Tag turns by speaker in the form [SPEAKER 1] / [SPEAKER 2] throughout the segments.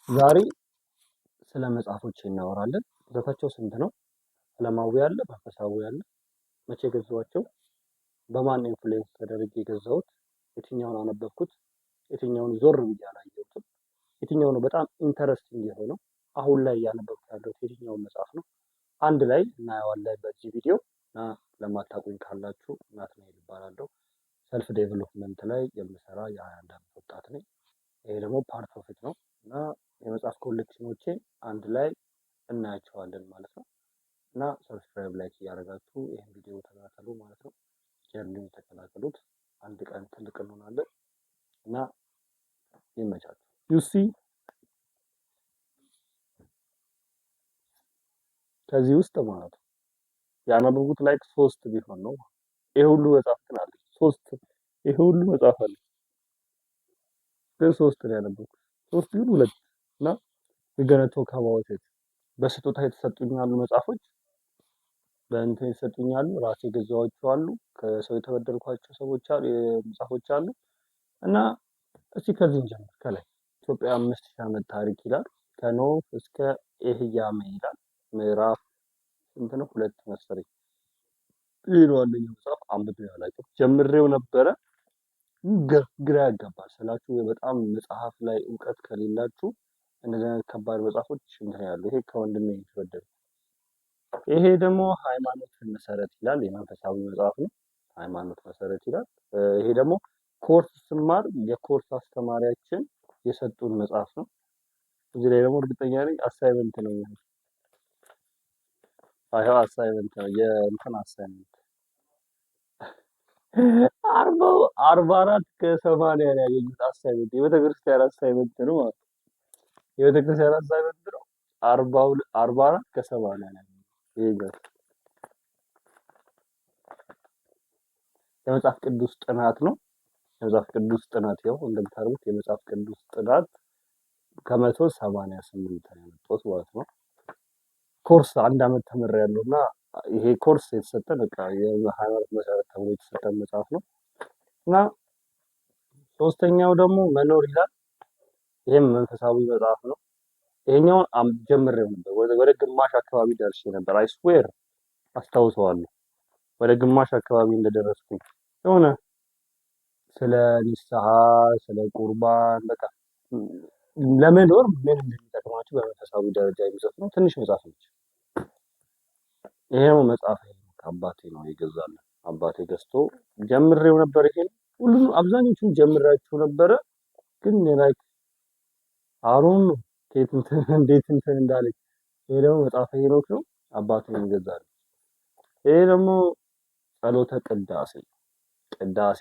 [SPEAKER 1] ዛሬ ስለ መጽሐፎች እናወራለን። ብዛታቸው ስንት ነው? ዓለማዊ አለ፣ መንፈሳዊ አለ፣ መቼ ገዛኋቸው፣ በማን ኢንፍሉዌንስ ተደርጌ የገዛሁት፣ የትኛውን አነበብኩት፣ የትኛውን ዞር ብዬ አላየሁትም፣ የትኛው ነው በጣም ኢንተረስቲንግ የሆነው፣ አሁን ላይ እያነበብኩት ያለሁት የትኛውን መጽሐፍ ነው፣ አንድ ላይ እናየዋለን በዚህ ቪዲዮ። እና ለማታውቁኝ ካላችሁ ናትናኤል እባላለሁ። ሰልፍ ዴቨሎፕመንት ላይ የምሰራ የ21 ዓመት ወጣት ነኝ። ይሄ ደግሞ ፓርት ኦፍ ኢት ነው እና የመጽሐፍ ኮሌክሽኖቼን አንድ ላይ እናያቸዋለን ማለት ነው። እና ሰብስክራይብ ላይክ እያደረጋችሁ ይህን ቪዲዮ ተከታተሉ ማለት ነው። ጀርኒውን ተቀላቀሉት። አንድ ቀን ትልቅ እንሆናለን እና ይመቻችሁ። ዩሲ ከዚህ ውስጥ ማለት ነው ያነበብኩት ላይክ 3 ቢሆን ነው። ይሄ ሁሉ መጽሐፍ ግን አለ 3 ይሄ ሁሉ መጽሐፍ አለ ግን 3 ነው ያነበብኩት። 3 ይሁን 2 እና ገነቶ ካባውት በስጦታ የተሰጡኝ አሉ መጽሐፎች፣ በእንትን የተሰጡኝ አሉ፣ ራሴ የገዛኋቸው አሉ፣ ከሰው የተበደርኳቸው ሰዎች አሉ መጽሐፎች አሉ። እና እስቲ ከዚህ እንጀምር። ከላይ ኢትዮጵያ 5000 ዓመት ታሪክ ይላል። ከኖህ እስከ ኤህያሜ ይላል። ምዕራፍ ስንት ነው? 2 መሰለኝ። ይሄ ነው አንደኛው መጽሐፍ። አንብቤው አላውቅም። ጀምሬው ነበረ ግራ ያጋባል ስላችሁ በጣም መጽሐፍ ላይ እውቀት ከሌላችሁ እንደዚህ አይነት ከባድ መጽሐፎች እንትን ያሉ። ይሄ ከወንድሜ የተወደደ። ይሄ ደግሞ ሃይማኖትን መሰረት ይላል። የመንፈሳዊ መጽሐፍ ነው። ሃይማኖት መሰረት ይላል። ይሄ ደግሞ ኮርስ ስማር የኮርስ አስተማሪያችን የሰጡን መጽሐፍ ነው። እዚህ ላይ ደግሞ እርግጠኛ ነኝ አሳይመንት ነው የሚሆነው። አይ አሳይመንት ነው የእንትን አሳይመንት 44 ከ80 ነው ያገኙት አሳይመንት። የቤተክርስቲያን አሳይመንት ነው ማለት ነው። የቤተክርስቲያን አሳይመንት ነው 44 ከ80 ነው ያገኙት። ይሄ የመጽሐፍ ቅዱስ ጥናት ነው። የመጽሐፍ ቅዱስ ጥናት ያው እንደምታውቁት የመጽሐፍ ቅዱስ ጥናት ከ188 ነው ያመጣሁት ማለት ነው። ኮርስ 1 አመት ተምሬያለሁና ይሄ ኮርስ የተሰጠን በቃ የሃይማኖት መሰረት ተብሎ የተሰጠን መጽሐፍ ነው። እና ሶስተኛው ደግሞ መኖር ይላል። ይሄም መንፈሳዊ መጽሐፍ ነው። ይሄኛውን ጀምሬው ነበር ወደ ግማሽ አካባቢ ደርሼ ነበር። አይ ስዌር አስታውሰዋለሁ። ወደ ግማሽ አካባቢ እንደደረስኩኝ የሆነ ስለ ንስሐ፣ ስለ ቁርባን በቃ ለመኖር ምን እንደሚጠቅማችሁ በመንፈሳዊ ደረጃ የሚሰጥ ነው። ትንሽ መጽሐፍ ነች። ይሄው መጽሐፍ አባቴ ነው የገዛልን። አባቴ ገዝቶ ጀምሬው ነበር። ይሄን ሁሉም አብዛኞቹን ጀምራችሁ ነበረ ግን ላይክ አሩን እንዴት እንትን እንዳለች። ይሄ ደግሞ መጽሐፈ ሄኖክ ነው። አባቴ ነው የገዛልን። ይሄ ደግሞ ጸሎተ ቅዳሴ። ቅዳሴ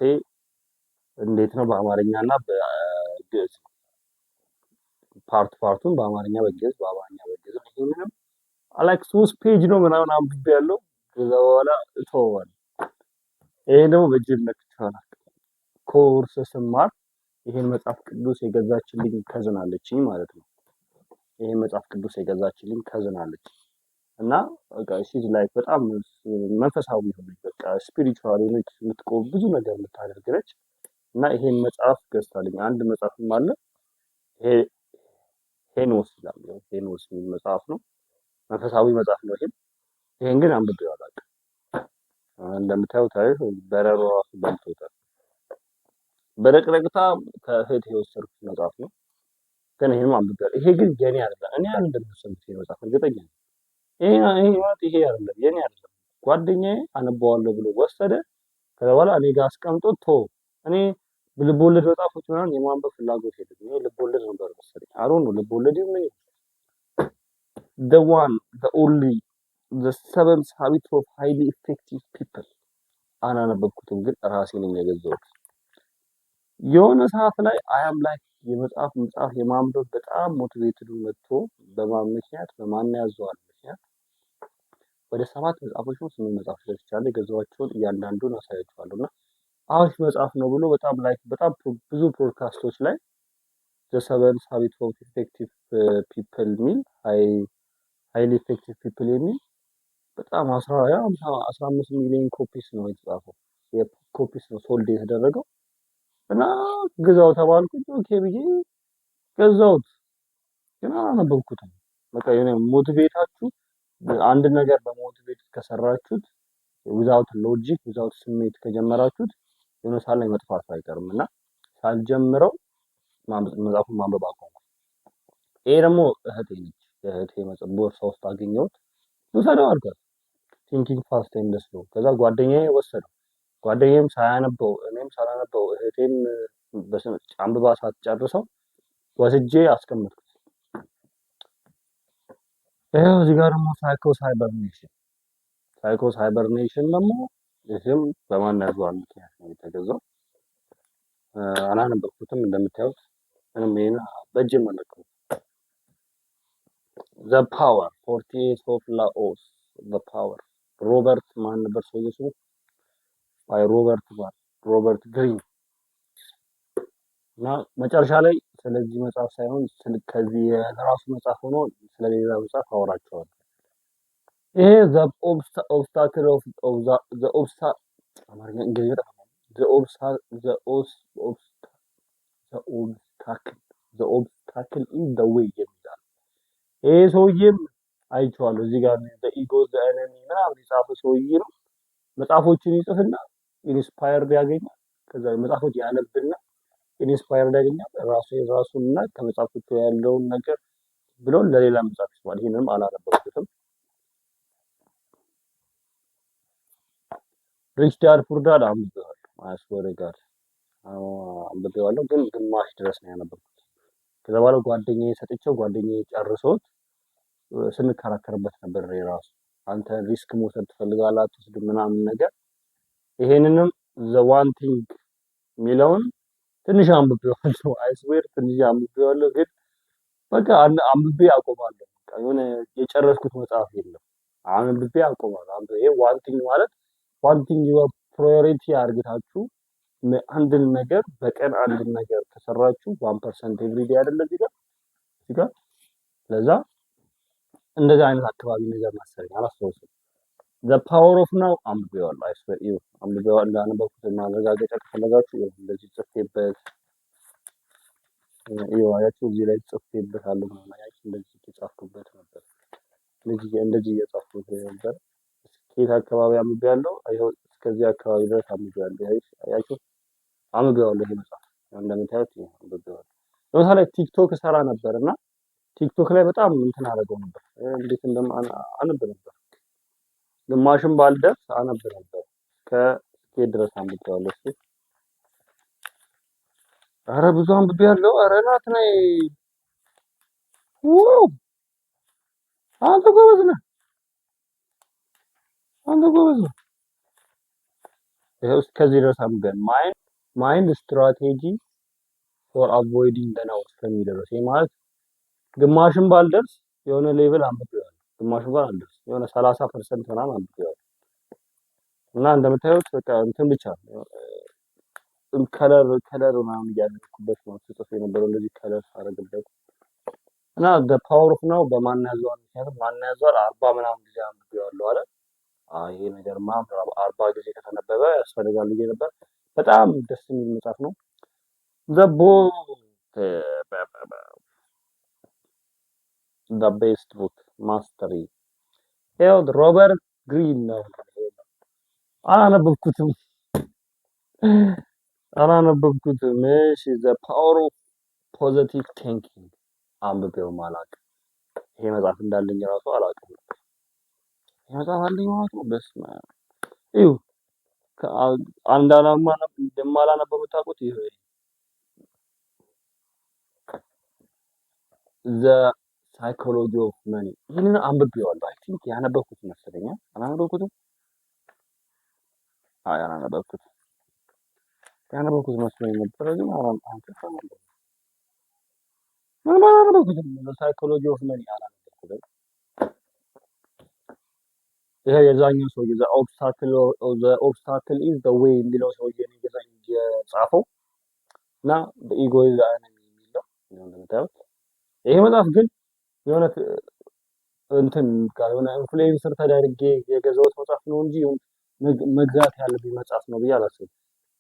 [SPEAKER 1] እንዴት ነው በአማርኛና በግዕዝ ፓርቱን በአማርኛ በግዕዝ በአማርኛ በግዕዝ ነው። ይሄንንም ላይክ 3 ፔጅ ነው ምናምን አንብቤያለሁ። ከዛ በኋላ እተወዋለሁ። ይሄ ደግሞ በእጅ ነክቻለሁ። ኮርስ ስማር ይሄን መጽሐፍ ቅዱስ የገዛችልኝ ከዝን አለችኝ ማለት ነው። ይሄን መጽሐፍ ቅዱስ የገዛችልኝ ከዝን አለች እና በቃ ሺዝ ላይክ በጣም መንፈሳዊ ሆነች። በቃ ስፒሪቹዋል ሆነች፣ የምትቆም ብዙ ነገር የምታደርግ ነች። እና ይሄን መጽሐፍ ገዝታልኝ። አንድ መጽሐፍም አለ። ይሄ ሄኖስ ይላል። ሄኖስ የሚል መጽሐፍ ነው። መንፈሳዊ መጽሐፍ ነው። ይሄን ግን አንብቤው አላውቅም። እንደምታዩት በረሮ ራሱ በልቶታል። በረቅረቅታ ከእህቴ የወሰድኩት መጽሐፍ ነው። ግን ይሄንም አንብቤው። ይሄ ግን የኔ አይደለም። እኔ እንደምወስድኩት መጽሐፍ እርግጠኛ ነኝ። ይሄ አይደለም የኔ አይደለም። ጓደኛዬ አነበዋለሁ ብሎ ወሰደ። ከዛ በኋላ እኔ ጋር አስቀምጦት ቶ እኔ ልቦለድ መጽሐፎች ምናምን የማንበብ ፍላጎት የለኝም። ይሄ ልቦለድ ነበር መሰለኝ። አሮን ነው ልቦለድ ምን the one the only the 7 habits of highly effective people አናነበብኩትም ግን ራሴ ነኝ የገዛሁት። የሆነ ሰዓት ላይ አያም ላይ መጽሐፍ የማንበብ በጣም ሞቲቬትድ መጥቶ በማምክንያት በማናያዘዋል ምክንያት ወደ 7 መጽሐፎች ነው 8 መጽሐፎች ገዝቻለሁ። የገዛኋቸውን እያንዳንዱን አሳያችኋለሁና አሪፍ መጽሐፍ ነው ብሎ በጣም ብዙ ፖድካስቶች ላይ the 7 habits of effective people ሚል ሃይሊ ኢፌክቲቭ ፒፕል የሚል በጣም 15 ሚሊዮን ኮፒስ ነው የተጻፈው። የኮፒስ ነው ሶልድ የተደረገው እና ግዛው ተባልኩኝ። ኦኬ ብዬ ገዛሁት። ግን አላነበብኩትም። በቃ የሆነ ሞቲቬታችሁ አንድ ነገር በሞቲቬት ከሰራችሁት ዊዛውት ሎጂክ ዊዛውት ስሜት ከጀመራችሁት የሆነ ሰዓት ላይ መጥፋቱ አይቀርም እና ሳልጀምረው መጽሐፉን ማንበብ አቆምኩ። ይሄ ደግሞ እህቴ ነች። የእህቴ መጽሐፍ ቦርሳ ውስጥ አገኘሁት። ውሰደው አልኳት። ቲንኪንግ ፋስት ኤንድ ስሎው። ከዛ ጓደኛዬ ወሰደው። ጓደኛዬም ሳያነበው እኔም ሳላነበው እህቴም አንብባ ሳትጨርሰው ወስጄ አስቀመጥኩት። ይኸው እዚህ ጋር ደግሞ ሳይኮ ሳይበርኔሽን ደግሞ ይህም በማን ያዟል ምክንያት ነው የተገዛው። አላነበብኩትም እንደምታዩት ምንም ይሄን በእጅ መለከው። ዘ ፓወር 48 ኦፍ ላኦስ ዘ ፓወር ሮበርት ማን ነበር ሰውዬው ስሙ? ባይ ሮበርት ግሪን እና መጨረሻ ላይ ስለዚህ መጽሐፍ ሳይሆን ከዚህ የራሱ መጽሐፍ ሆኖ ስለሌላ መጽሐፍ አወራቸዋለሁ። ይሄ ዘ ኦብስታክል ኦፍ ዘ አማርኛ እንግሊዝኛ ዘ ኦብስታክል ኢዝ ዘ ዌይ የሚላል ይሄ ሰውዬም አይቼዋለሁ። እዚህ ጋር ዘ ኢጎ ዘ ኤነሚ ምናምን የጻፈ ሰውዬ ነው። መጽሐፎችን ይጽፍና ኢንስፓየርድ ያገኛል። ከዛ መጽሐፎች ያነብና ኢንስፓየርድ ያገኛል። ራሱንና ከመጽሐፎቹ ያለውን ነገር ብሎ ለሌላ መጽሐፍ ይጽፋል። ይሄንንም አላነበብኩትም። ሪች ዳድ ፑር ዳድ አንብቤዋለሁ። አስወር ጋር አንብቤዋለሁ፣ ግን ግማሽ ድረስ ነው ያነበብኩት። ከዛ በኋላ ጓደኛዬ ሰጥቼው ጓደኛዬ ጨርሶት ስንከራከርበት ነበር። ራሱ አንተ ሪስክ መውሰድ ትፈልጋለህ አትወስድም ምናምን ነገር። ይሄንንም ዘ ዋን ቲንግ የሚለውን ትንሽ አንብቤዋለሁ። አይስዌር ትንሽ አንብቤዋለሁ፣ ግን በቃ አንብቤ አቆማለሁ። በቃ የሆነ የጨረስኩት መጽሐፍ የለም። አንብቤ አቆማለሁ። ይሄ ዋን ቲንግ ማለት ዋን ቲንግ ዩር ፕራዮሪቲ አድርጋችሁ አንድን ነገር በቀን አንድን ነገር ከሰራችሁ 1% ኤቭሪዴ አይደለ እዚህ ጋር ለዛ እንደዚህ አይነት አካባቢ ነገር መሰለኝ አላስታውስም። ዘ ፓወር ኦፍ ናው አንብቤዋለሁ። አይስዌር አንብቤዋለሁ። እንዳነበብኩት ማረጋገጫ ከፈለጋችሁ እንደዚህ ጽፌበት አያችሁ፣ እዚህ ላይ ጽፌበታለሁ ማለት አያችሁ፣ እንደዚህ የጻፍኩበት ነበር። እንደዚህ እየጻፍኩት ነበር። ከየት አካባቢ አንብቤያለሁ? አይሆን እስከዚህ አካባቢ ድረስ አንብቤያለሁ። አያችሁ አንብቤዋለሁ። ይሄ መጽሐፍ እንደምታዩት አንብቤዋለሁ። ለምሳሌ ቲክቶክ ሰራ ነበርና ቲክቶክ ላይ በጣም እንትን አደረገው ነበር። እንዴት አነብ ነበር፣ ግማሽም ባልደርስ አነብ ነበር። ከስኬት ድረስ አንብቤዋለሁ። እሱ ኧረ ብዙ አንብቤያለሁ። ኧረ ናት ነይ አንተ ጎበዝ ነህ፣ አንተ ጎበዝ ነህ። ይኸው እስከዚህ ድረስ አንብቤያለሁ። ማይንድ ስትራቴጂ ፎር አቮይዲንግ ዘ ናውስ ከሚለው ድረስ ይሄ ማለት ግማሽም ባልደርስ የሆነ ሌቭል አንብቤዋለሁ። ግማሽም ባልደርስ የሆነ 30% ምናምን አንብቤዋለሁ። እና እንደምታዩት በቃ እንትን ብቻ ከለር ምናምን እያደረኩበት ነው ጽፎ የነበረው እንደዚህ ከለር አደረግበት እና ዘ ፓወር ኦፍ ናው በማን ያዘዋል? ምክንያቱም ማን ያዘዋል 40 ምናምን ጊዜ አንብቤዋለሁ አለ። ይሄ ነገር ማንበብ 40 ጊዜ ከተነበበ ያስፈልጋል ብዬ ነበር። በጣም ደስ የሚል መጽሐፍ ነው። ዘ ቤስት ቡክ ማስተሪ ያው ሮበርት ግሪን ነው። አላነበብኩትም። እሺ ዘ ፓወር ኦፍ ፖዚቲቭ ቲንኪንግ አንብቤው አላውቅም። ይሄ መጽሐፍ እንዳለኝ ራሱ አላውቅም። ይሄ መጽሐፍ አለኝ ማለት ነው። በስመ አብ ይኸው አንድ አላማ እንደማላነበው የምታውቁት ይሄ ዘ ሳይኮሎጂ ኦፍ መኒ ይሄንን አንብቤዋለሁ። አይ ቲንክ ያነበብኩት መሰለኝ። አላነበብኩትም። አላነበብኩትም። ያነበብኩት መስሎኝ ነበር፣ ግን አላነበብኩትም። ዘ ሳይኮሎጂ ኦፍ መኒ አላነበብኩትም። ይሄ የዛኛው ሰውዬ ዘ ኦብስታክል ኢዝ ዘ ዌይ የሚለው ሰውዬ ነው የጻፈው እና ኢጎ ኢዝ ዘ ኤነሚ የሚለው እንደምታዩት። ይሄ መጽሐፍ ግን የሆነ እንትን ጋር የሆነ ኢንፍሉዌንሰር ተደርጌ የገዛሁት መጽሐፍ ነው እንጂ መግዛት ያለብኝ መጽሐፍ ነው ብዬ አላስብም።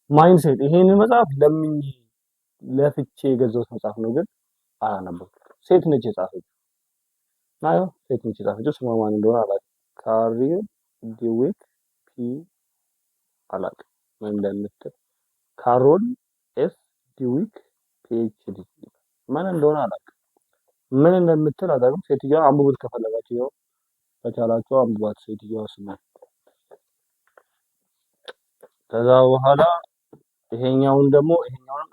[SPEAKER 1] ማይንድሴት ይሄንን መጽሐፍ ለፍቼ የገዛሁት መጽሐፍ ነው፣ ግን አላነበብኩትም። ሴት ነች የጻፈችው። አዎ ሴት ነች የጻፈችው። ስሟ ማን እንደሆነ አላውቅም። ካሪል ዲዊክ ፒ አላውቅም ምን እንደምትል። ካሮል ኤስ ዲዊክ ፒኤችዲ ምን እንደሆነ አላውቅም። ምን እንደምትል አላውቅም። ሴትዮዋ አንብቡት ከፈለጋችሁ፣ ከቻላችሁ አንብባት ሴትዮዋ ስሟ። ከዛ በኋላ ይሄኛውንም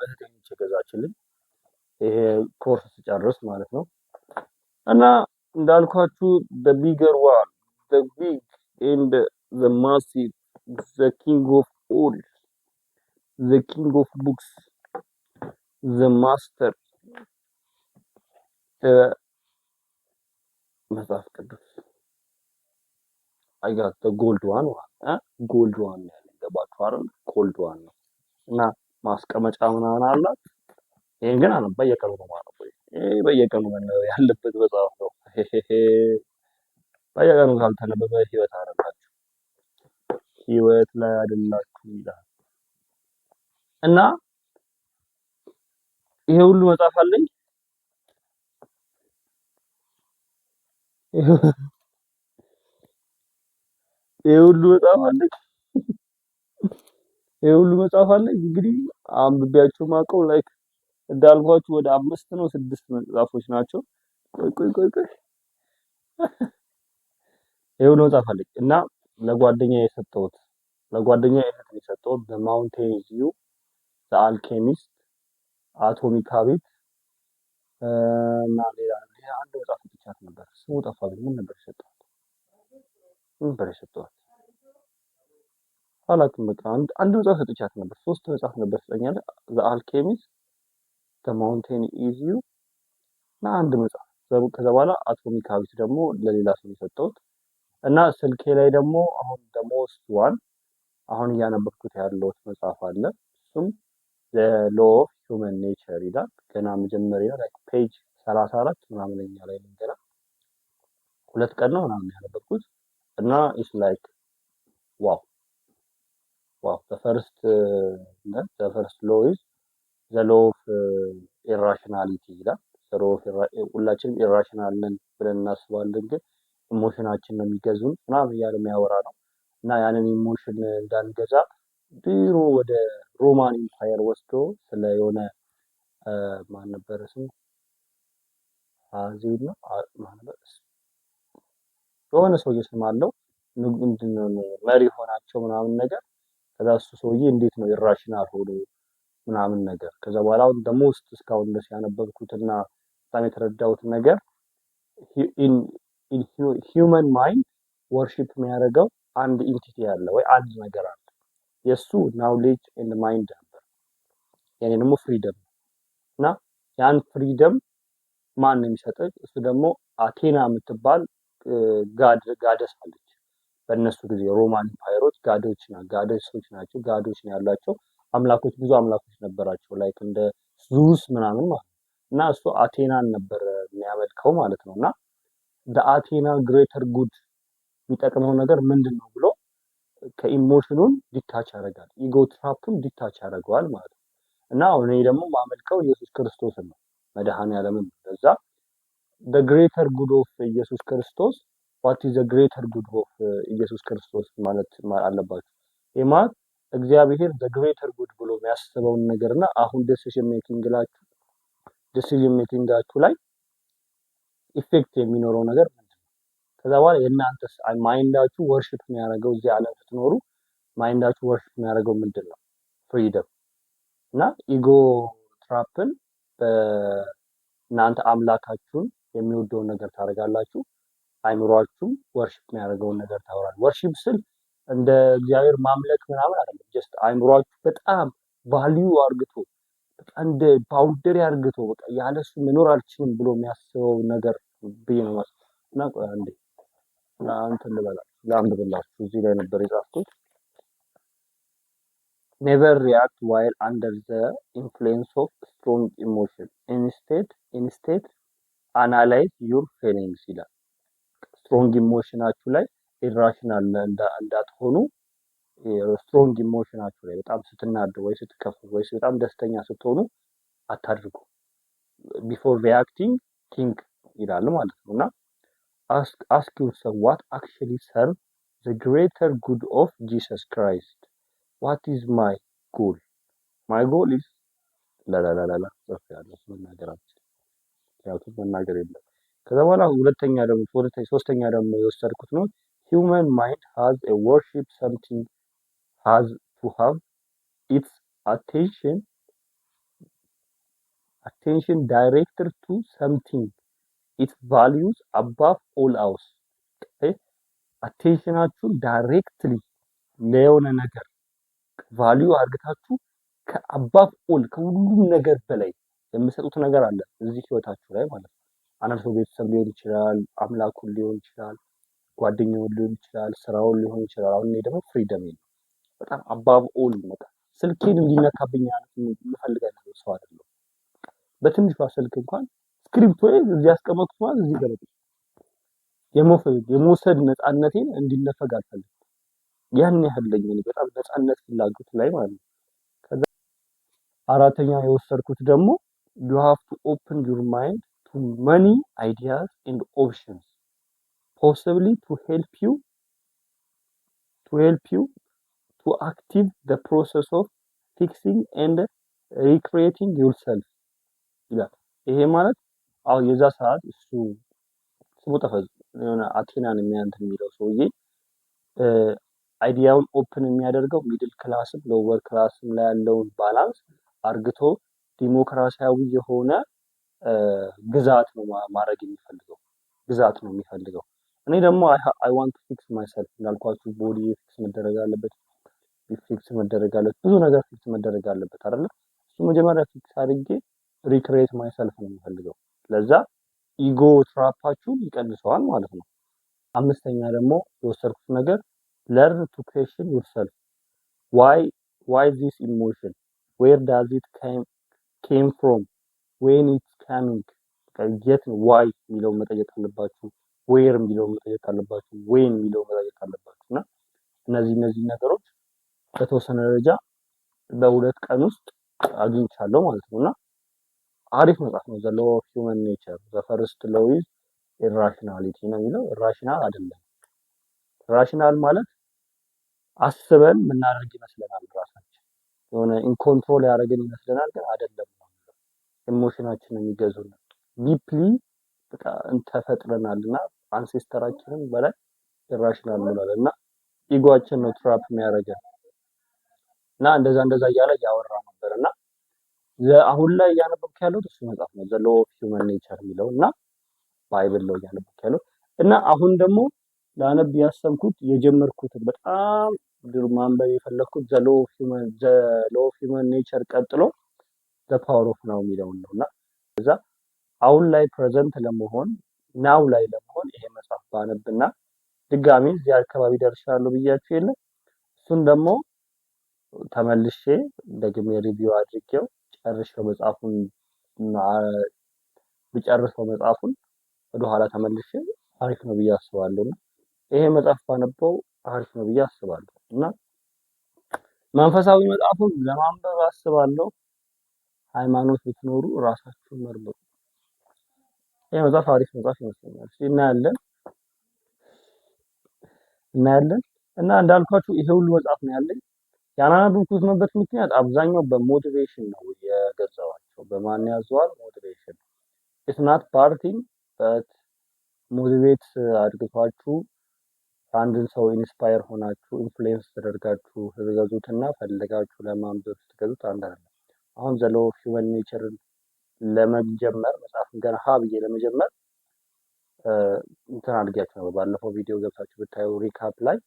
[SPEAKER 1] እህቴ ነች የገዛችልኝ። ይሄ ኮርስ ስጨርስ ማለት ነው። እና እንዳልኳችሁ the bigger one, the big and the massive, the king of all, the king of books, the master, መጽሐፍ ቅዱስ I got the gold one gold one ያለኝ ገባችሁ አይደል? gold one ነው እና ማስቀመጫ ምናምን አላት። ይሄን ግን አነ በየቀኑ ነው ማለት ነው። ይሄ በየቀኑ መነበብ ያለበት መጽሐፍ ነው። በየቀኑ ካልተነበበ ህይወት አይደላችሁ፣ ህይወት ላይ አይደላችሁ ይላል። እና ይሄ ሁሉ መጽሐፍ አለኝ። ይሄ ሁሉ መጽሐፍ አለኝ። ይሄ ሁሉ መጽሐፍ አለኝ። እንግዲህ አንብቤያቸው ማውቀው ላይክ እንዳልኳችሁ ወደ 5 ነው 6 መጽሐፎች ናቸው። ቆይ ይሄ ሁሉ መጽሐፍ አለኝ እና ለጓደኛዬ የሰጠሁት The Mountain View፣ The Alchemist፣ አቶሚክ ሃቢት እና ሌላ አንድ መጽሐፍ ብቻት ነበር። ስሙ ጠፋብኝ። ምን ነበር የሰጠኋት? አላውቅም። በቃ አንድ መጽሐፍ ሰጥቻት ነበር። 3 መጽሐፍ ነበር ሰጠኛለህ። The Alchemist፣ The Mountain View እና አንድ መጽሐፍ። ከዛ በኋላ አቶሚክ ሃቢት ደግሞ ለሌላ ሰው የሰጠሁት እና ስልኬ ላይ ደግሞ አሁን እያነበብኩት ያለሁት መጽሐፍ አለ። እሱም The Law of Human Nature ይላል። ገና መጀመሪያ ላይ ፔጅ 34 ምናምን ላይ ነው ገና 2 ቀን ነው ምናምን ያነበብኩት እና ኢትስ ላይክ ዋው the first law is the law of irrationality ይላል። ሁላችንም ኢራሽናል ነን ብለን እናስባለን፣ ግን ኢሞሽናችን ነው የሚገዙን ምናምን እያለ የሚያወራ ነው እና ያንን ኢሞሽን እንዳንገዛ ድሮ ወደ ሮማን ኢምፓየር ወስዶ ስለ የሆነ ማን ነበር ስሙ አዜብ ነው ማን ነበር የሆነ ሰውዬ ስም አለው ምንድነው መሪ ሆናቸው ምናምን ነገር። ከዛ እሱ ሰውዬ እንዴት ነው ኢራሽናል ሆኖ ምናምን ነገር። ከዛ በኋላ አሁን ደግሞ እስካሁን ድረስ ያነበብኩትና በጣም የተረዳሁት ነገር ኢን ሂውመን ማይንድ ወርሺፕ የሚያደርገው አንድ ኢንቲቲ አለ ወይ አንድ ነገር አለ። የሱ ናውሌጅ ኤንድ ማይንድ ነበር፣ የኔ ደግሞ ፍሪደም እና ያን ፍሪደም ማን ነው የሚሰጠው? እሱ ደግሞ አቴና የምትባል ጋደስ አለች። በእነሱ ጊዜ ሮማን ኢምፓየሮች ጋዶች ናቸው። ጋዶች ነው ያላቸው አምላኮች፣ ብዙ አምላኮች ነበራቸው ላይክ እንደ ዙስ ምናምን ማለት ነው። እና እሱ አቴናን ነበር የሚያመልከው ማለት ነው። እና አቴና ግሬተር ጉድ የሚጠቅመው ነገር ምንድን ነው ብሎ ከኢሞሽኑን ዲታች ያደርጋል። ኢጎ ትራፕን ዲታች ያደርገዋል ማለት ነው። እና አሁን እኔ ደግሞ ማመልከው ኢየሱስ ክርስቶስን ነው፣ መድኃኔዓለምን። ለዛ the greater good of ኢየሱስ ክርስቶስ what is the greater good of ኢየሱስ ክርስቶስ ማለት አለባችሁ። ይሄ ማለት እግዚአብሔር the greater good ብሎ የሚያስበውን ነገርና አሁን ዲሲዥን ሜኪንጋችሁ ላይ ኢፌክት የሚኖረው ነገር ምንድነው? ከዛ በኋላ የእናንተስ ማይንዳችሁ ወርሺፕ የሚያደርገው እዚህ ዓለም ስትኖሩ ማይንዳችሁ ወርሺፕ የሚያደርገው ምንድነው? ፍሪደም እና ኢጎ ትራፕን በእናንተ አምላካችሁን የሚወደውን ነገር ታደርጋላችሁ። አይምሯችሁ ወርሺፕ የሚያደርገውን ነገር ታወራል። ወርሺፕ ስል እንደ እግዚአብሔር ማምለክ ምናምን አይደለም። ጀስት አይምሯችሁ በጣም ቫልዩ አርግቶ በጣም እንደ ባውንደሪ አርግቶ በቃ ያለሱ መኖር አልችልም ብሎ የሚያስበው ነገር ብዬ ነው ማለት እና ቆይ አንዴ ላንብብላችሁ። እዚህ ላይ ነበር የጻፍኩት። never react while under the influence of strong emotion, instead analyze your feelings ይላል። ስትሮንግ ኢሞሽናችሁ ላይ ኢራሽናል እንዳትሆኑ፣ ስትሮንግ ኢሞሽናችሁ ላይ በጣም ስትናደዱ ወይ ስትከፉ ወይ በጣም ደስተኛ ስትሆኑ አታድርጉ። ቢፎር ሪአክቲንግ ቲንክ ይላል ማለት ነው። እና ask yourself what actually serve the greater good of Jesus Christ. What is my goal? My goal is ላላላላ ጽፍ ያለው መናገር አልችልም። ምክንያቱም መናገር የለም። ከዛ በኋላ ሶስተኛ ደግሞ የወሰድኩት ነው human mind has a worship something has to have its attention directed to something it values above all else. አቴንሽናችሁን ዳይሬክትሊ ለየሆነ ነገር ቫልዩ አድርጋችሁ ከአባፍ ኦል ከሁሉም ነገር በላይ የምሰጡት ነገር አለ እዚህ ህይወታችሁ ላይ ማለት ነው። አንድ ሰው ቤተሰብ ሊሆን ይችላል፣ አምላኩን ሊሆን ይችላል፣ ጓደኛውን ሊሆን ይችላል፣ ስራውን ሊሆን ይችላል። አሁን እኔ ደግሞ ፍሪደም ነው በጣም አባፍ ኦል በቃ ስልኬን እንዲነካብኝ የምፈልግ አይነት ሰው አይደለም። በትንሿ ስልክ እንኳን ስክሪፕቶ እዚህ ያስቀመጥኩት ማለት እዚህ ገለጥ የመውሰድ ነፃነቴን እንዲነፈግ አልፈልግም። ያን ያህል ለኝ በጣም ነፃነት ፍላጎት ላይ ማለት ነው። ከዛ አራተኛ የወሰድኩት ደግሞ you have to open your mind to many ideas and options possibly to help you to active the process of fixing and recreating yourself ይላል። ይሄ ማለት አው የዛ ሰዓት እሱ ስሙ ጠፋኝ የሆነ አቴናን የሚለው ሰውዬ አይዲያውን ኦፕን የሚያደርገው ሚድል ክላስም ሎወር ክላስም ላይ ያለውን ባላንስ አርግቶ ዲሞክራሲያዊ የሆነ ግዛት ነው ማድረግ የሚፈልገው። እኔ ደግሞ አይ ዋንት ፊክስ ማይሰልፍ እንዳልኳችሁ ቦዲ ፊክስ መደረግ አለበት፣ ፊክስ መደረግ አለበት፣ ብዙ ነገር ፊክስ መደረግ አለበት አይደለ? እሱ መጀመሪያ ፊክስ አድርጌ ሪክሬት ማይሰልፍ ነው የሚፈልገው። ለዛ ኢጎ ትራፓችሁን ይቀንሰዋል ማለት ነው። አምስተኛ ደግሞ የወሰድኩት ነገር learn to question yourself. Why this emotion? Where does it came from? When it's coming? get why የሚለው መጠየቅ አለባችሁ። where የሚለው መጠየቅ አለባችሁ። when የሚለው መጠየቅ አለባችሁ። እና እነዚህ ነገሮች በተወሰነ ደረጃ በሁለት ቀን ውስጥ አግኝቻለሁ ማለት ነው። እና አሪፍ መጽሐፍ ነው። the law of human nature the first law is irrationality ነው የሚለው። ኢራሽናል አይደለም። ራሽናል ማለት አስበን ምናደርግ ይመስለናል፣ ራሳችን የሆነ ኢንኮንትሮል ያደረገን ይመስለናል፣ ግን አይደለም። ኢሞሽናችን የሚገዙን ዲፕሊ በቃ ተፈጥረናልና አንሴስተራችንን በላይ ኢራሽናል እንላለን። ኢጎአችን ነው ትራፕ የሚያደርገን እና እንደዛ እያለ ያወራ ነበርና አሁን ላይ እያነበብኩ ያለው እሱ መጽሐፍ ነው the law of human nature የሚለው እና ባይብል ነው እያነበብኩ ያለው እና አሁን ደግሞ ላነብ ያሰብኩት የጀመርኩት በጣም ድር ማንበብ የፈለኩት the law of human nature ቀጥሎ the power of now የሚለውን ነውና እዛ አሁን ላይ ፕሬዘንት ለመሆን ናው ላይ ለመሆን ይሄ መጽሐፍ ባነብና ድጋሚ እዚህ አካባቢ ደርሻለሁ ብያችሁ የለ እሱን ደግሞ ተመልሼ ደግሜ ሪቪው አድርጌው ጨርሼው መጽሐፉን ወደ ኋላ ተመልሼ አሪፍ ነው ብዬ አስባለሁ። ይሄ መጽሐፍ ባነበው አሪፍ ነው ብዬ አስባለሁ እና መንፈሳዊ መጽሐፉን ለማንበብ አስባለሁ። ሃይማኖት ብትኖሩ ራሳችሁን መርምሩ። ይሄ መጽሐፍ አሪፍ መጽሐፍ ይመስለኛል። እናያለን እና እንዳልኳችሁ ይሄ ሁሉ መጽሐፍ ነው ያለኝ። ያላነበብኩበት ምክንያት አብዛኛው በሞቲቬሽን ነው የገዛዋቸው። በማን ያዘዋል? ሞቲቬሽን ኢትስ ናት ፓርቲንግ በት ሞቲቬት አድርጋችሁ አንድን ሰው ኢንስፓየር ሆናችሁ ኢንፍሉዌንስ ተደርጋችሁ ስትገዙትና ፈልጋችሁ ለማንበብ ስትገዙት አንድ አይደለም። አሁን ዘ ሎው ኦፍ ሂውመን ኔቸርን ለመጀመር መጽሐፍን ገና ብዬ ለመጀመር እንትን አድርጊያችሁ ነው። ባለፈው ቪዲዮ ገብታችሁ ብታዩ ሪካፕ ላይ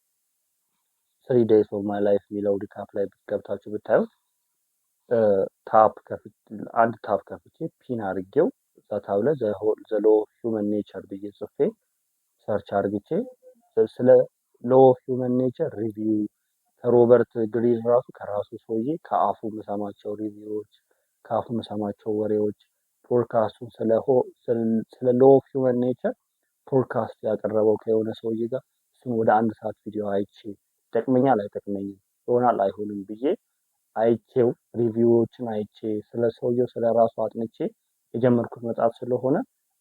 [SPEAKER 1] 3 days of my life የሚለው ሪካፕ ላይ ገብታችሁ ብታዩ አንድ ታፕ ከፍቼ ፒን አድርጌው እዛ ታብ ላይ ዘ ሎው ኦፍ ሂውመን ኔቸር ብዬ ጽፌ ሰርች አድርግቼ ስለ ሎው ኦፍ ሂውመን ኔቸር ሪቪው ከሮበርት ግሪን ራሱ ከራሱ ሰውዬ ከአፉ የምሰማቸው ሪቪዎች ከአፉ የምሰማቸው ወሬዎች ፖድካስቱን ስለ ሎው ኦፍ ሂውመን ኔቸር ፖድካስት ያቀረበው ከሆነ ሰውዬ ጋር እሱን ወደ 1 ሰዓት ቪዲዮ አይቼ ይጠቅመኛል አይጠቅመኝም ይሆናል አይሆንም ብዬ አይቼው ሪቪዎችን አይቼ ስለ ሰውየው ስለ ራሱ አጥንቼ የጀመርኩት መጽሐፍ ስለሆነ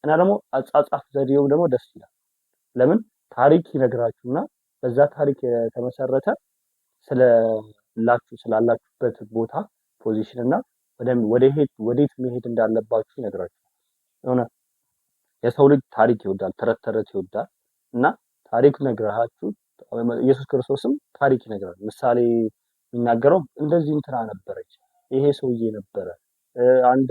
[SPEAKER 1] እና ደግሞ አጻጻፍ ዘዴው ደግሞ ደስ ይላል። ለምን ታሪክ ይነግራችሁና በዛ ታሪክ የተመሰረተ ስላላችሁበት ቦታ ፖዚሽን እና ወዴት መሄድ እንዳለባችሁ ይነግራችኋል። የሆነ የሰው ልጅ ታሪክ ይወዳል፣ ተረት ተረት ይወዳል እና ታሪክ ነግራችሁ ኢየሱስ ክርስቶስም ታሪክ ይነግራል። ምሳሌ የሚናገረው እንደዚህ እንትና ነበረች፣ ይሄ ሰውዬ ነበረ፣ አንድ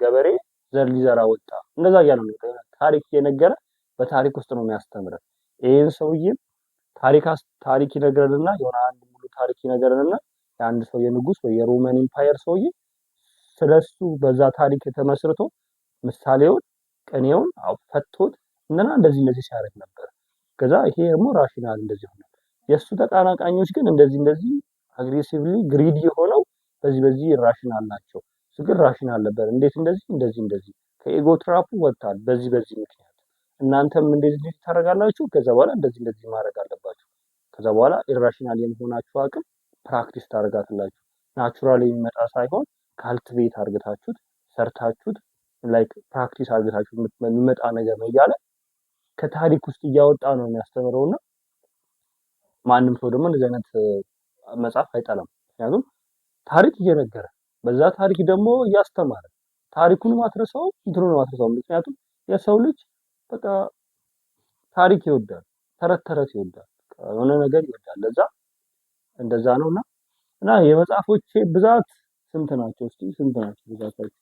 [SPEAKER 1] ገበሬ ዘር ሊዘራ ወጣ፣ እንደዛ እያለ ነው ታሪክ እየነገረ በታሪክ ውስጥ ነው የሚያስተምረን። ይሄን ሰውዬም ታሪክ ይነግረንና የሆነ አንድ ሙሉ ታሪክ ይነግረንና የአንድ ሰው የንጉስ ወይ የሮማን ኢምፓየር ሰውዬ ስለሱ በዛ ታሪክ ተመስርቶ ምሳሌውን ቅኔውን ፈቶት እና እንደዚህ ሲያደርግ ነበር። ከዛ ይሄ ደግሞ ራሽናል እንደዚህ ሆነ። የሱ ተቃናቃኞች ግን እንደዚህ አግሬሲቭሊ ግሪዲ ሆነው በዚህ ራሽናል ናቸው። እሱ ግን ራሽናል ነበር። እንዴት እንደዚህ ከኤጎ ትራፑ ወጥቷል። በዚህ ምክንያት እናንተም እንደዚህ ታደርጋላችሁ። ከዛ በኋላ እንደዚህ ማድረግ አለባችሁ። ከዛ በኋላ ኢራሽናል የመሆናችሁ አቅም ፕራክቲስ ታደርጋላችሁ። ናቹራሊ የሚመጣ ሳይሆን ካልቲቬት አድርጋችሁት ሰርታችሁት ላይክ ፕራክቲስ አድርጋችሁት የሚመጣ ነገር ነው እያለ ከታሪክ ውስጥ እያወጣ ነው የሚያስተምረውና ማንም ሰው ደግሞ እንደዚህ አይነት መጽሐፍ አይጠላም። ምክንያቱም ታሪክ እየነገረ በዛ ታሪክ ደግሞ እያስተማረ ታሪኩን ማትረሳው እንትኑን ማትረሳው። ምክንያቱም የሰው ልጅ በቃ ታሪክ ይወዳል፣ ተረት ይወዳል፣ የሆነ ነገር ይወዳል። ለዛ እንደዛ ነውና እና የመጽሐፎቼ ብዛት ስንት ናቸው? እስቲ ስንት ናቸው ብዛታቸው?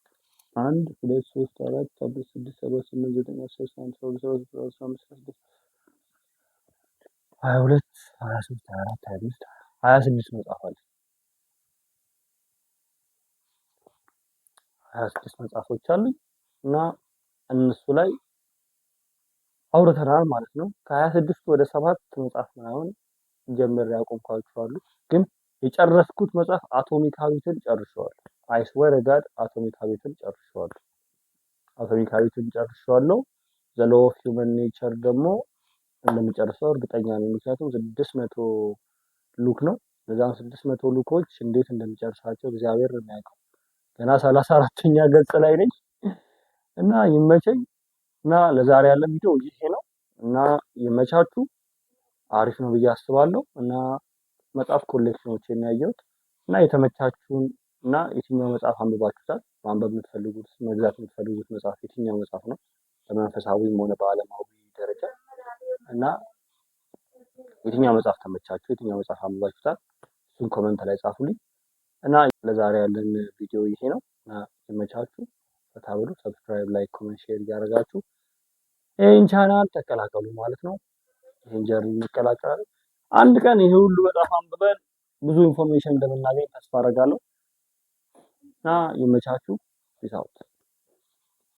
[SPEAKER 1] 1 2 3 4 5 6 7 8 9 10 11 12 13 14 15 16 22 23 24 25 26 መጽሐፍ አለ። 26 መጽሐፎች አሉኝ እና እነሱ ላይ አውርተናል ማለት ነው። ከ26 ወደ 7 መጽሐፍ ምናምን ጀምሬ ያቆምኳቸው አሉ። ግን የጨረስኩት መጽሐፍ አቶሚክ ሃቢትን ጨርሼዋለሁ። አይ ስዌር ጋድ አቶሚክ ሃቢትን ጨርሼዋለሁ። ዘ ሎው ኦፍ ሂውመን ኔቸር ደግሞ እንደሚጨርሰው እርግጠኛ ነኝ። ምክንያቱም 600 ሉክ ነው። ለዛም 600 ሉኮች እንዴት እንደሚጨርሳቸው እግዚአብሔር ነው የሚያውቀው። ገና 34ኛ ገጽ ላይ ነኝ እና ይመቸኝ እና ለዛሬ ያለ ቪዲዮ ይሄ ነው እና ይመቻችሁ። አሪፍ ነው ብዬ አስባለሁ እና መጽሐፍ ኮሌክሽኖች የሚያየሁት እና የተመቻችሁን እና የትኛው መጽሐፍ አንብባችሁታል? ማንበብ የምትፈልጉት መግዛት የምትፈልጉት መጽሐፍ የትኛው መጽሐፍ ነው? በመንፈሳዊም ሆነ በዓለማዊ ደረጃ እና የትኛው መጽሐፍ ተመቻችሁ? የትኛው መጽሐፍ አንብባችሁታል? እሱን ኮሜንት ላይ ጻፉልኝ እና ለዛሬ ያለን ቪዲዮ ይሄ ነው እና ይመቻችሁ። ፈታ ብሉ። ሰብስክራይብ፣ ላይክ፣ ኮሜንት፣ ሼር እያደረጋችሁ ይሄን ቻናል ተቀላቀሉ ማለት ነው። ይሄን ጀርኒ እንቀላቀላለን። አንድ ቀን ይሄ ሁሉ መጽሐፍ አንብበን ብዙ ኢንፎርሜሽን እንደምናገኝ ተስፋ አደርጋለሁ እና ይመቻችሁ። ፒስ አውት።